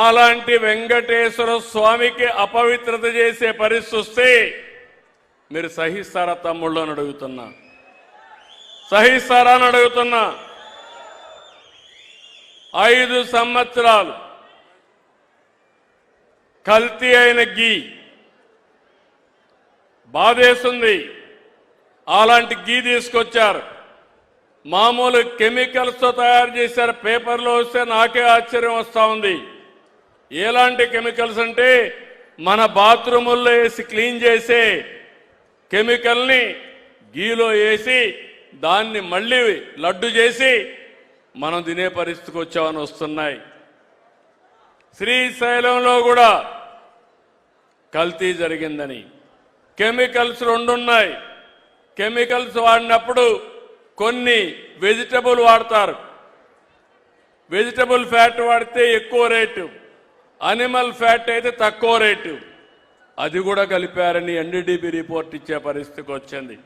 అలాంటి వెంకటేశ్వర స్వామికి అపవిత్రత చేసే పరిస్థితి వస్తే మీరు సహిస్తారా తమ్ముళ్ళు అని అడుగుతున్నా, సహిస్తారా అని అడుగుతున్నా. 5 సంవత్సరాలు కల్తీ అయిన గీ బాధేస్తుంది. అలాంటి గీ తీసుకొచ్చారు, మామూలు కెమికల్స్తో తయారు చేశారు. పేపర్లో వస్తే నాకే ఆశ్చర్యం వస్తూ ఉంది. ఎలాంటి కెమికల్స్ అంటే మన బాత్రూముల్లో వేసి క్లీన్ చేసే కెమికల్ని గీలో వేసి దాన్ని మళ్ళీ లడ్డు చేసి మనం తినే పరిస్థితికి వచ్చామని వస్తున్నాయి. శ్రీశైలంలో కూడా కల్తీ జరిగిందని కెమికల్స్ 2 ఉన్నాయి. కెమికల్స్ వాడినప్పుడు కొన్ని వెజిటబుల్ వాడతారు, వెజిటబుల్ ఫ్యాట్ వాడితే ఎక్కువ రేటు, అనిమల్ ఫ్యాట్ అయితే తక్కువ రేటు. అది కూడా కలిపారని ఎన్డీడీబీ రిపోర్ట్ ఇచ్చే పరిస్థితికి వచ్చింది.